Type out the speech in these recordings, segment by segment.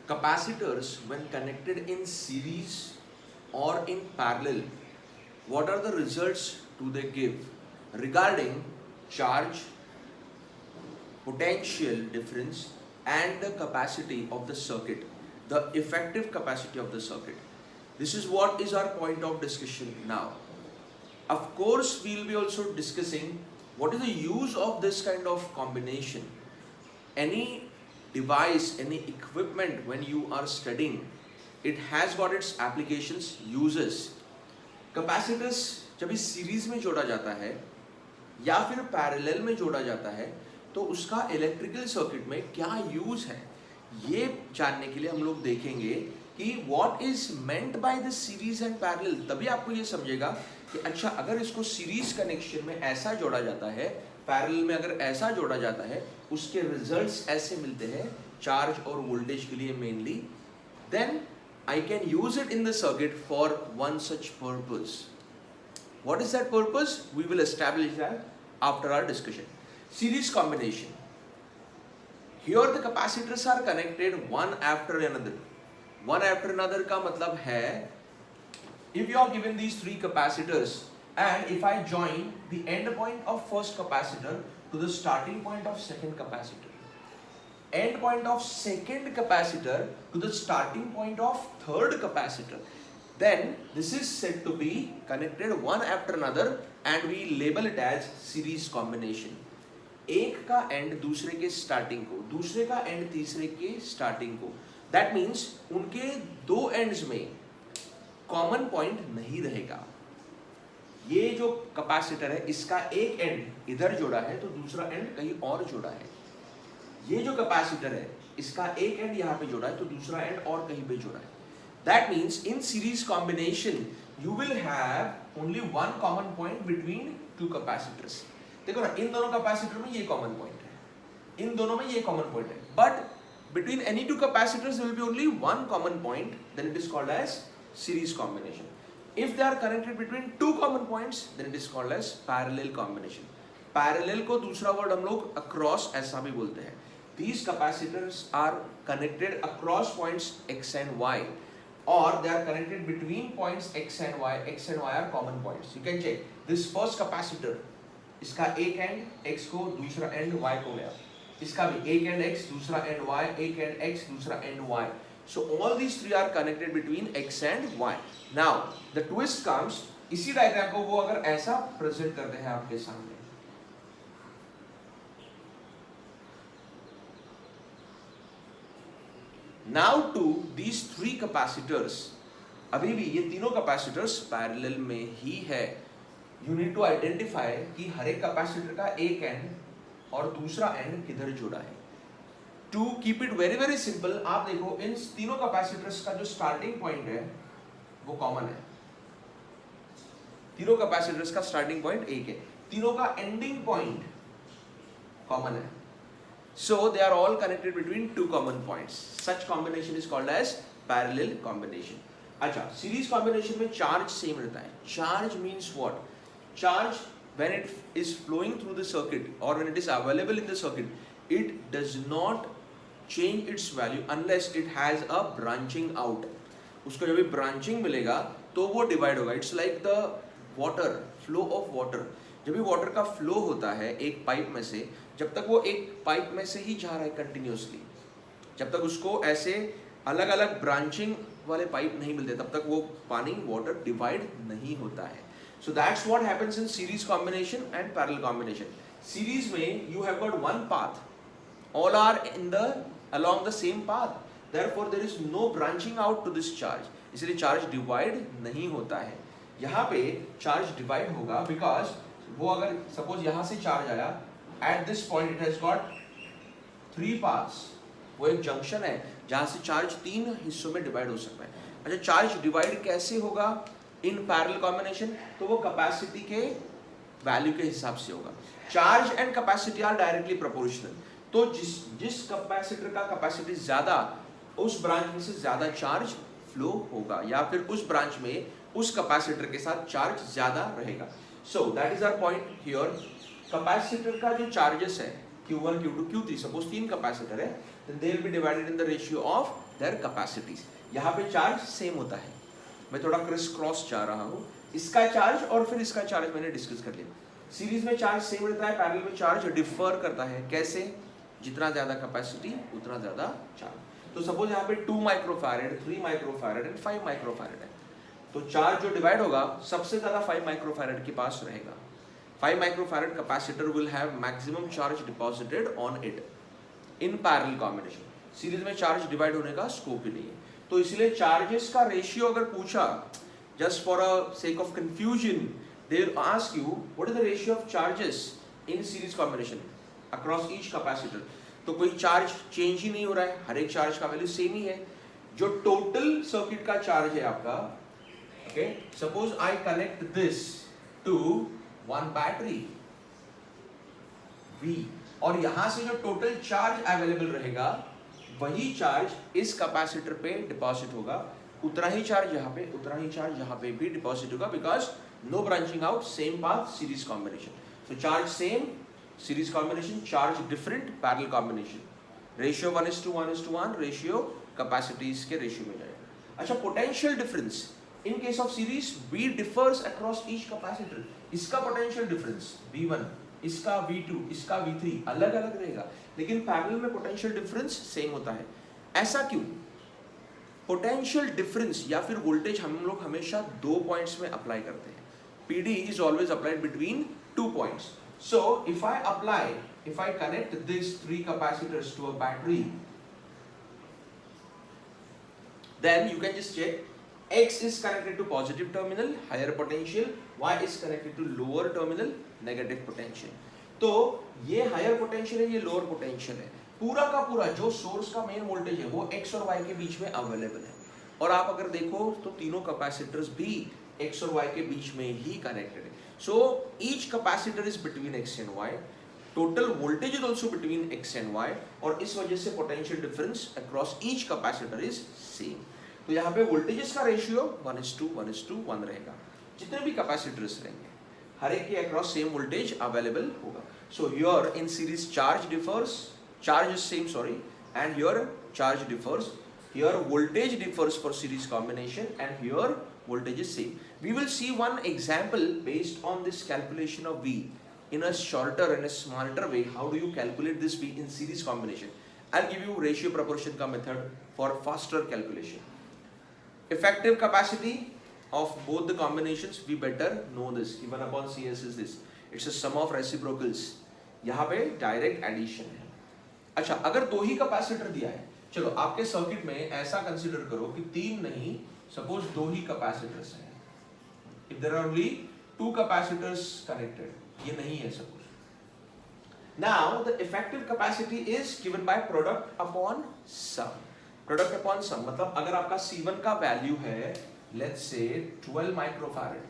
capacitors when connected in series or in parallel, what are the results do they give regarding charge, potential difference, and the capacity of the circuit, the effective capacity of the circuit. This is what is our point of discussion now. Of course, we will be also discussing what is the use of this kind of combination. Any device, any equipment when you are studying, it has got its applications, uses. Capacitors जब इस series में जोड़ा जाता है या फिर parallel में जोड़ा जाता है तो उसका इलेक्ट्रिकल सर्किट में क्या यूज है, ये जानने के लिए हम लोग देखेंगे कि what is meant by the series and parallel. तभी आपको ये समझेगा कि अच्छा अगर इसको सीरीज कनेक्शन में ऐसा जोड़ा जाता है, पैरेलल में अगर ऐसा जोड़ा जाता है, उसके रिजल्ट्स ऐसे मिलते हैं चार्ज और वोल्टेज के लिए mainly, then I can use it in the circuit for one such purpose. What is that purpose? We will establish that after our discussion. Series combination. Here the capacitors are connected one after another. One after another का मतलब है, if you are given these three capacitors and if I join the end point of first capacitor to the starting point of second capacitor, end point of second capacitor to the starting point of third capacitor, then this is said to be connected one after another and we label it as series combination. एक का and दूसरे के starting को, दूसरे का and तीसरे के starting को, दैट मीन्स उनके दो एंड्स में कॉमन पॉइंट नहीं रहेगा. ये जो कैपेसिटर है इसका एक एंड इधर जोड़ा है तो दूसरा एंड कहीं और जोड़ा है. ये जो कैपेसिटर है इसका एक एंड यहाँ पे जोड़ा है तो दूसरा एंड और कहीं पे जोड़ा है. That means in series combination you will have only one common point between two capacitors. देखो ना, इन दोनों कैपेसिटर में ये कॉमन पॉइंट है, इन दोनों में ये कॉमन पॉइंट है, but between any two capacitors will be only one common point, then it is called as series combination. If they are connected between two common points then it is called as parallel combination. Parallel को दूसरा word हम लोग across ऐसा भी बोलते हैं. These capacitors are connected across points x and y, or they are connected between points x and y. X and y are common points. You can check this first capacitor. इसका एक end x को, दूसरा end y को गया. इसका भी एक end x, दूसरा end y, एक end x, दूसरा end y. So all these three are connected between x and y. Now the twist comes. इसी डायग्राम को वो अगर ऐसा प्रेजेंट करते हैं आपके सामने, now to these three capacitors, अभी भी ये तीनों कैपेसिटर्स पैरेलल में ही है. यू नीड टू आइडेंटिफाई कि हर एक कैपेसिटर का एक एंड और दूसरा एंड किधर जुड़ा है. To keep it very very simple, आप देखो इन तीनों कैपेसिटर्स का जो स्टार्टिंग पॉइंट है वो कॉमन है. तीनों कैपेसिटर्स का स्टार्टिंग पॉइंट एक है, तीनों का एंडिंग पॉइंट कॉमन है. So they are all connected between two common points. Such combination is called as parallel combination. अच्छा, series combination में charge same रहता है. Charge means what? Charge when it is flowing through the circuit or when it is available in the circuit, it does not change its value unless it has a branching out. उसको जब भी branching मिलेगा तो वो divide होगा. It's like the water, flow of water. जब भी water का फ्लो होता है एक पाइप में से, जब तक वो एक पाइप में से ही जा रहा है कंटिन्यूसली, जब तक उसको ऐसे अलग अलग ब्रांचिंग वाले पाइप नहीं मिलते तब तक वो पानी वाटर डिवाइड नहीं होता है. So that's what happens in series combination and parallel combination. Series में you have got one path, all are in the along the same path, therefore there is no branching out to this charge, इसलिए charge divide नहीं होता है. यहाँ पे charge divide होगा because वो अगर सपोज यहाँ से चार्ज आया, at this point it has got three paths. वो एक जंक्शन है जहाँ से चार्ज तीन हिस्सों में डिवाइड हो सकता है. अच्छा, चार्ज डिवाइड कैसे होगा इन पैरेलल कॉम्बिनेशन? तो वो कैपेसिटी के वैल्यू के हिसाब से होगा. Charge and capacity are directly proportional. तो जिस कैपेसिटर का कैपेसिटी ज्यादा, उस ब्रांच में से ज्यादा चार्ज फ्लो होगा, या फिर उस ब्रांच में उस कैपेसिटर के साथ चार्ज ज्यादा रहेगा. So that is our point here. Capacitor का जो चार्जेस है Q1, Q2, Q3, सपोज तीन कैपेसिटर है, then they will be divided in the ratio of their capacities. यहाँ पे चार्ज सेम होता है, मैं थोड़ा क्रिस क्रॉस जा रहा हूँ, इसका चार्ज और फिर इसका चार्ज मैंने डिस्कस कर लिया। सीरीज में चार्ज सेम रहता है, पैरेलल में चार्ज डिफर करता है। कैसे? जितना ज्यादा कैपेसिटी उतना ज्यादा चार्ज। तो सपोज यहाँ पे 2 माइक्रोफैरेड, 3 माइक्रोफैरेड एंड 5 माइक्रोफैरेड है, तो चार्ज जो डिवाइड होगा सबसे ज्यादा 5 माइक्रोफैरेड के पास रहेगा। 5 microfarad capacitor will have maximum charge deposited on it in parallel combination. Series में चार्ज डिवाइड होने का स्कोप ही नहीं है, तो इसलिए चार्जेस का रेशियो अगर पूछा, just for a sake of confusion, they will ask you what is the ratio of charges in series combination across each capacitor। तो कोई चार्ज चेंज ही नहीं हो रहा है, हर एक चार्ज का वैल्यू सेम ही है। जो टोटल सर्किट का चार्ज है आपका, okay, suppose I connect this to one battery V, और यहां से जो टोटल चार्ज अवेलेबल रहेगा वही चार्ज इस कैपेसिटर पे डिपॉजिट होगा, उतना ही चार्ज यहाँ पे, उतना ही चार्ज यहाँ पे भी डिपॉजिट होगा, because no branching out, same path, series combination. So charge same, series combination, charge different, parallel combination, ratio 1:1:1, ratio capacities के रेशियो में जाएगा। अच्छा, potential difference in case of series, V differs across each capacitor. इसका potential difference V1, इसका V2, इसका V3 अलग अलग रहेगा, लेकिन पैरेलल में पोटेंशियल डिफरेंस सेम होता है। ऐसा क्यों? पोटेंशियल डिफरेंस या फिर वोल्टेज हम लोग हमेशा 2 पॉइंट्स में अप्लाई करते हैं। PD is always applied between 2 points. So if I connect these 3 capacitors to a battery, then you can just check X is connected to positive terminal, higher potential, Y is connected to lower terminal, negative potential। तो ये higher potential है, ये lower potential है। पूरा का पूरा जो source का मेन वोल्टेज है वो X और Y के बीच में अवेलेबल है, और आप अगर देखो तो तीनों कैपेसिटर्स भी X और Y के बीच में ही कनेक्टेड है। So each capacitor is between X and Y, total voltage is also between X and Y, और इस वजह से potential difference across each capacitor is same. तो यहाँ पे वोल्टेजेस का रेशियो 1:1:1 रहेगा। जितने भी कैपेसिटर्स रहेंगे हर एक के अक्रॉस सेम वोल्टेज अवेलेबल होगा। So here in series charge differs, charge is same, sorry, and here charge differs, here voltage differs for series combination, and here voltage is same. We will see one example based on this calculation of V in a shorter and a smarter way. How do you calculate this V in series combination? I'll give you ratio proportion ka method for faster calculation. Effective capacity of both the combinations, we better know this. 1/CS is this, it's a sum of reciprocals। यहाँ पे direct addition है। अच्छा, अगर 2 ही capacitor दिया है, चलो आपके circuit में ऐसा कंसीडर करो कि 3 नहीं, सपोज 2 ही कैपेसिटर्स हैं। If there are only 2 capacitors connected, ये नहीं है suppose. Now the effective capacity is given by product upon sum. Product upon sum मतलब अगर आपका C1 का वैल्यू है लेट्स से 12 माइक्रोफैरेड,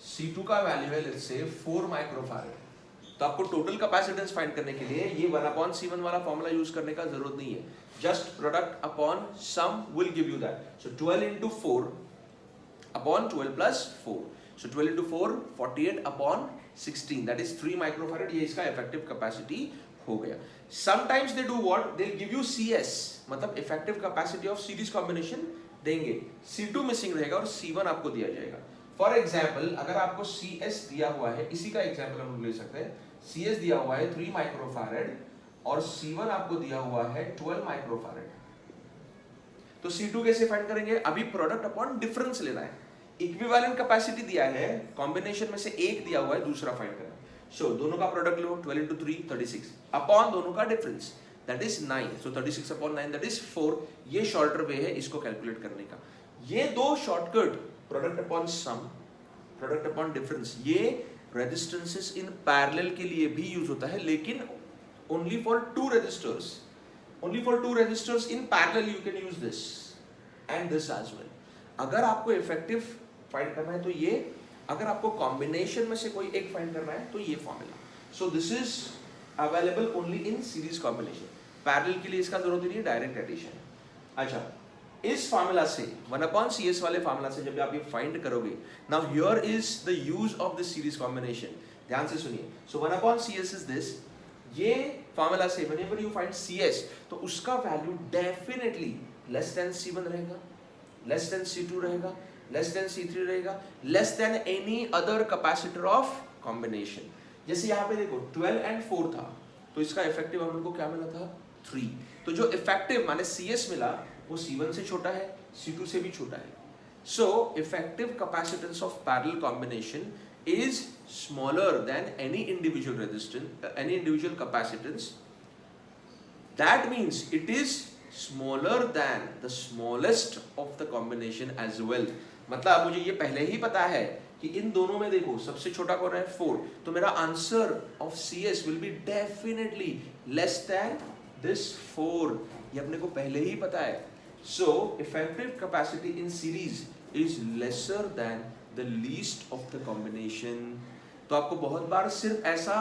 C2 का वैल्यू है लेट्स से 4 माइक्रोफैरेड, तो आपको टोटल कैपेसिटेंस फाइंड करने के लिए ये 1/C1 वाला फॉर्मूला यूज करने का जरूरत नहीं है, just product upon sum will give you that. So 12 into 4 upon 12 plus 4, so 12 into 4 48 upon 16, that is 3 microfarad. ये इसका इफेक्टिव कैपेसिटी हो गया। Sometimes they do what, they give you CS, मतलब effective capacity of series combination देंगे, C2 missing रहेगा और C1 आपको दिया जाएगा। फॉर एग्जाम्पल अगर आपको CS दिया हुआ है, इसी का एग्जाम्पल हम ले सकते हैं, CS दिया हुआ है 3 माइक्रोफैरेड और C1 आपको दिया हुआ है 12 माइक्रोफैरेड, तो C2 कैसे फाइंड करेंगे? अभी प्रोडक्ट अपॉन डिफरेंस लेना है। इक्विवेलेंट कैपेसिटी दिया है, कॉम्बिनेशन में से एक दिया हुआ है, दूसरा फाइंड करना है। सो दोनों का प्रोडक्ट लो, 12 into 3 36 अपॉन दोनों का difference, that is 9, so 36 upon 9 that is 4। ये शॉर्टर वे है इसको कैलकुलेट करने का। ये दो shortcut, product upon sum, product upon difference, ये रेजिस्टेंसेस इन पैरेलल के लिए भी यूज होता है, लेकिन only for 2 resistors, only for 2 resistors in parallel you can use this and this as well. अगर आपको इफेक्टिव फाइंड करना है तो ये, अगर आपको कॉम्बिनेशन में से कोई एक फाइंड करना है तो ये formula. So this is available only in series combination, parallel के लिए इसका जरूरत नहीं है, डायरेक्ट एडिशन। अच्छा, इस फार्मूला से 1/CS वाले फार्मूला से जब आप ये फाइंड करोगे, now here is the use of this series combination, ध्यान से सुनिए। सो 1/CS इज दिस, ये फॉर्मूला से व्हेनेवर यू फाइंड CS तो उसका value definitely less than C1 रहेगा, लेस देन C2 रहेगा, लेस देन C3 रहेगा, less than any other capacitor of combination. जैसे यहाँ पे देखो 12 and 4 था तो इसका इफेक्टिव हम लोग को क्या मिला था 3। तो जो इफेक्टिव माने CS मिला वो C1 से छोटा है, C2 से भी छोटा है। So effective capacitance of parallel combination is smaller than any individual resistance, any individual capacitance. That means it is smaller than the smallest of the combination as well. मतलब मुझे ये पहले ही पता है कि इन दोनों में देखो सबसे छोटा कौन है 4, तो मेरा answer of CS will be definitely less than this 4। ये अपने को पहले ही पता है। So effective capacity in series is lesser than the least of the combination। तो आपको बहुत बार सिर्फ ऐसा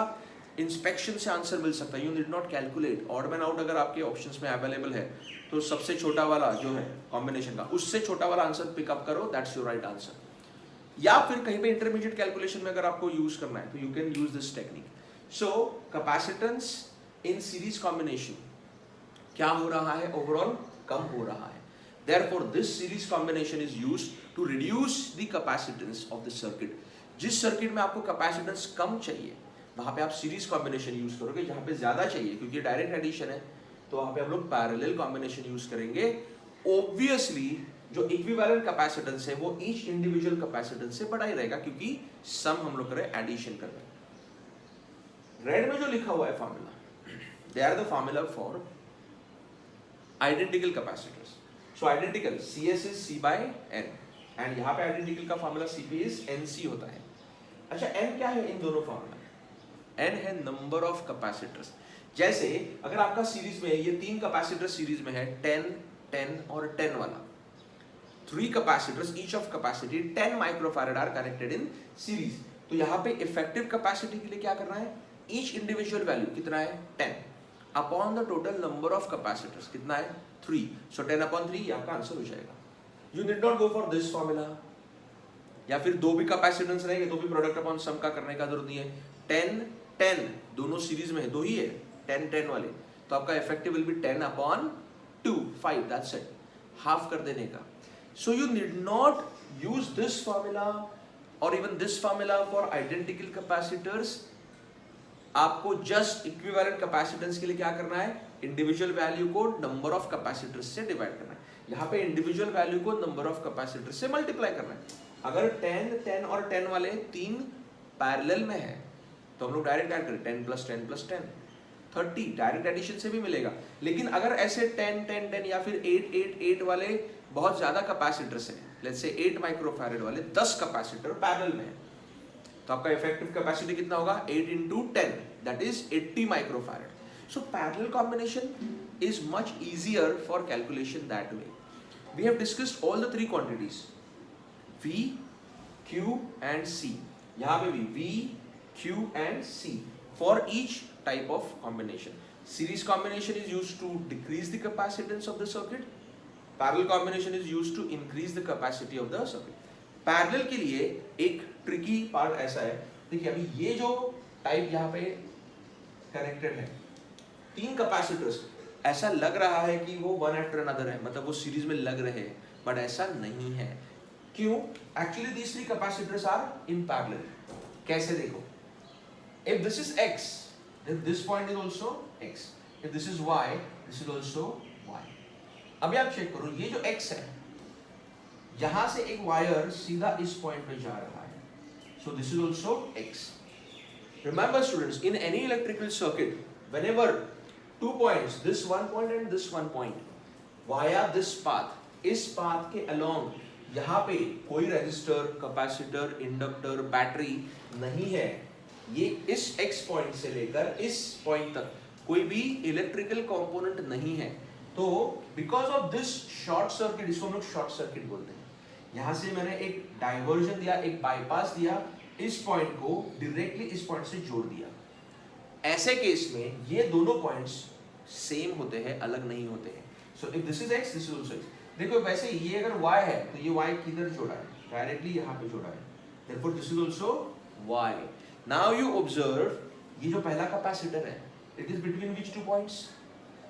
इंस्पेक्शन से आंसर मिल सकता है, you need not calculate. Odd man out अगर आपके ऑप्शंस में अवेलेबल है तो सबसे छोटा वाला जो है कॉम्बिनेशन का उससे छोटा वाला आंसर पिकअप करो, दैट्स योर राइट आंसर। या फिर कहीं पे इंटरमीडिएट कैलकुलेशन में अगर आपको यूज करना है तो you can use this technique. So capacitance in series combination क्या हो रहा है, ओवरऑल कम हो रहा है। Therefore, this series combination is used to reduce the capacitance of the circuit। जिस सर्किट में आपको कैपेसिटेंस कम चाहिए वहां पे आप सीरीज कॉम्बिनेशन यूज करोगे, जहां पे ज्यादा चाहिए क्योंकि डायरेक्ट एडिशन है तो वहां पे हम लोग पैरेलल कॉम्बिनेशन यूज करेंगे। ऑब्वियसली जो इक्विवेलेंट कैपेसिटेंस है वो ईच इंडिविजुअल कैपेसिटेंस से बड़ा ही रहेगा क्योंकि सम हम लोग कर रहे हैं, एडिशन कर रहे हैं। रेड में जो लिखा हुआ है formula, they are the formula for identical capacitors. So identical CS is C by N and यहाँ पे identical का फार्मूला CP is NC होता है। अच्छा N क्या है इन दोनों फार्मूला? N है नंबर ऑफ कैपेसिटर्स। जैसे अगर आपका सीरीज में ये 3 कैपेसिटर सीरीज में है 10, 10 और 10 वाला, 3 capacitors each of capacity 10 microfarad are connected in series. तो यहाँ पे इफेक्टिव कैपेसिटी के लिए क्या करना है, ईच इंडिविजुअल वैल्यू कितना है 10 upon the total number of capacitors कितना है 3। सो 10 अपॉन 3 ये आपका आंसर हो जाएगा। You need not go for this formula, या फिर दो भी कैपेसिटेंस रहेंगे तो भी प्रोडक्ट अपॉन सम का करने का जरूरत नहीं है। 10 10 दोनों सीरीज में है, दो ही है 10 10 वाले, तो आपका effective will be 10 upon 2 5, that's it, half कर देने का। So you need not use this formula और even this formula for identical capacitors. आपको जस्ट इक्विवेलेंट कैपेसिटेंस के लिए क्या करना है, इंडिविजुअल वैल्यू को नंबर ऑफ कैपेसिटर्स से डिवाइड करना है। यहाँ पे इंडिविजुअल वैल्यू को नंबर ऑफ कैपेसिटर्स से मल्टीप्लाई करना है। अगर 10 10 और 10 वाले 3 पैरेलल में है तो हम लोग डायरेक्ट ऐड करें 10 + 10 + 10 30, डायरेक्ट एडिशन से भी मिलेगा। लेकिन अगर ऐसे 10 10 10 या फिर 8 8 8 वाले बहुत ज्यादा कैपेसिटर्स हैं, लेट्स से 8 माइक्रोफैराड वाले 10 कैपेसिटर पैरेलल में है, तो आपका इफेक्टिव कैपेसिटी कितना होगा 8 × 10, that is 80 microfarad. So parallel combination is much easier for calculation that way. We have discussed all the 3 quantities V, Q and C. यहाँ पे भी V, Q and C for each type of combination. Series combination is used to decrease the capacitance of the circuit. Parallel combination is used to increase the capacity of the circuit. Parallel के लिए एक tricky part ऐसा है, देखिए अभी ये जो type यहाँ पे connected है 3 कैपेसिटर्स, ऐसा लग रहा है कि वो वन आफ्टर अनदर है, मतलब वो सीरीज में लग रहे हैं, बट ऐसा नहीं है। क्यों? Actually these 3 capacitors are in parallel. कैसे देखो, if this is x then this point is also x, if this is y this is also y। अभी आप चेक करो, ये जो x है यहां से एक वायर सीधा इस पॉइंट पे जा रहा है, so this is also x। Remember students, in any electrical circuit whenever 2 points, this one point and this one point, via this path, इस पाथ के along यहाँ पे कोई रेजिस्टर, कैपेसिटर, इंडक्टर, बैटरी नहीं है। ये इस x पॉइंट से लेकर इस पॉइंट तक कोई भी इलेक्ट्रिकल कंपोनेंट नहीं है, तो because of this short circuit, इसको हम लोग शॉर्ट सर्किट बोलते हैं। यहाँ से मैंने एक डाइवर्जन दिया, एक बाईपास दिया, इस पॉइंट को डायरेक्टली इस पॉइंट से जोड़ दिया। ऐसे केस में ये दोनों पॉइंट्स सेम होते हैं, अलग नहीं होते हैं। So if this is x, this is also x। देखो वैसे ये अगर y है तो ये y किधर जोड़ा है, डायरेक्टली यहाँ पे जोड़ा है, therefore this is also y। Now you observe, ये जो पहला कैपेसिटर है it is between which two points,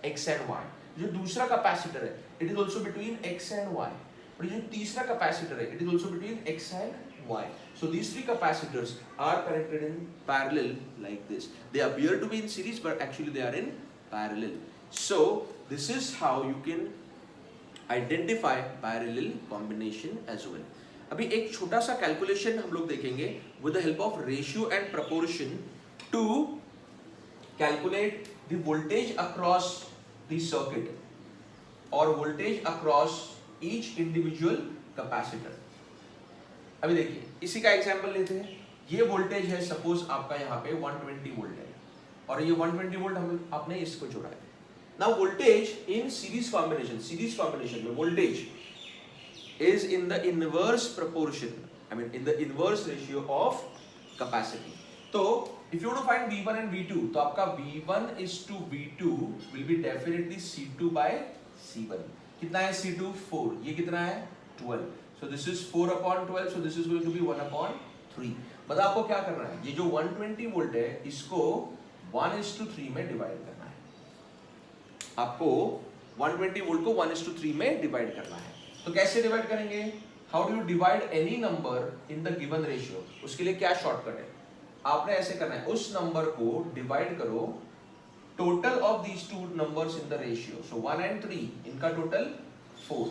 x and y। जो दूसरा कैपेसिटर है it is also between x and y, और जो तीसरा कैपेसिटर है it is also between x and y। So these three capacitors are connected in parallel like this. They appear to be in series but actually they are in parallel. So this is how you can identify parallel combination as well. अभी एक छोटा सा calculation हम लोग देखेंगे with the help of ratio and proportion to calculate the voltage across the circuit or voltage across each individual capacitor. अभी देखिए इसी का एग्जांपल लेते हैं। ये वोल्टेज है सपोज आपका यहाँ पे 120 वोल्ट है और ये 120 वोल्ट हम आपने इसको जोड़ा है। नाउ वोल्टेज इन सीरीज कॉम्बिनेशन में voltage is in the inverse proportion, I mean in the inverse ratio of capacity. तो if you want to find V1 and V2, तो आपका V1 is to V2 will be definitely C2 by C1. कितना है C2? 4. ये कितना है? 12. So this is 4 upon 12. So this is going to be 1 upon 3. मतलब आपको क्या करना है? ये जो 120 वोल्ट है इसको 1:3 में डिवाइड करना है। आपको 120 वोल्ट को 1:3 में डिवाइड करना है। तो कैसे डिवाइड करेंगे? How do you divide any number in the given ratio? उसके लिए क्या शॉर्टकट है? आपने ऐसे करना है, उस नंबर को डिवाइड करो total of these two numbers in the ratio. So 1 and 3 इनका टोटल 4।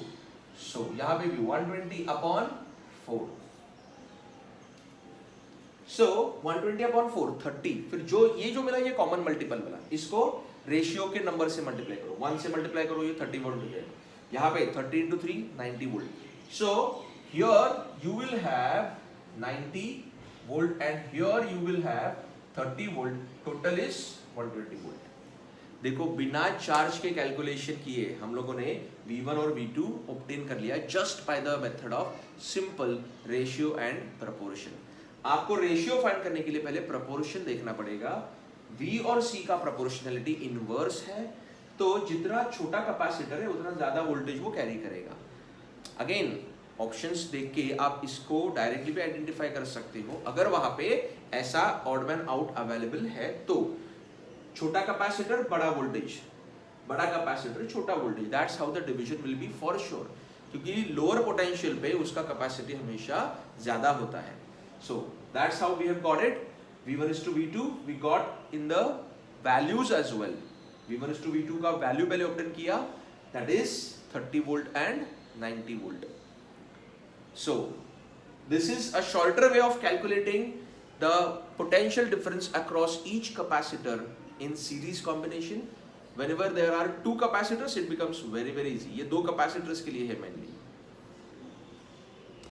सो यहां पे भी 120 अपॉन 4। सो 120 अपॉन 4 30। फिर जो ये जो मिला ये कॉमन मल्टीपल मिला, इसको रेशियो के नंबर से मल्टीप्लाई करो, 1 से मल्टीप्लाई करो, ये 30 वोल्ट हो जाएगा। यहाँ पे 30 into 3 90 volt. So here you will have 90 volt and here you will have 30 volt. Total is 120 volt. देखो बिना चार्ज के कैलकुलेशन किए हम लोगों ने V1 और V2 ऑब्टेन कर लिया just by the method of simple ratio and proportion. आपको रेशियो फाइंड करने के लिए पहले प्रपोर्शन देखना पड़ेगा। V और C का प्रोपोर्शनलिटी इनवर्स है, तो जितना छोटा कैपेसिटर है उतना ज्यादा वोल्टेज वो कैरी करेगा। अगेन ऑप्शंस देख के आप इसको डायरेक्टली भी आइडेंटिफाई कर सकते हो। अगर वहां पे ऐसा ऑड मैन आउट अवेलेबल है तो छोटा कैपेसिटर बड़ा वोल्टेज, बड़ा कैपेसिटर छोटा voltage, that's how the division will be for sure, क्योंकि लोअर पोटेंशियल पे उसका कैपेसिटी हमेशा ज्यादा होता है। So that's how we have got it. V1 is to V2 we got in the values as well। V1 is to V2 का value पहले obtain किया, that is 30 volt and 90 volt। So this is a shorter way of calculating the potential difference across each capacitor in series combination। Whenever there are two capacitors it becomes very easy। ये दो capacitors के लिए है mainly।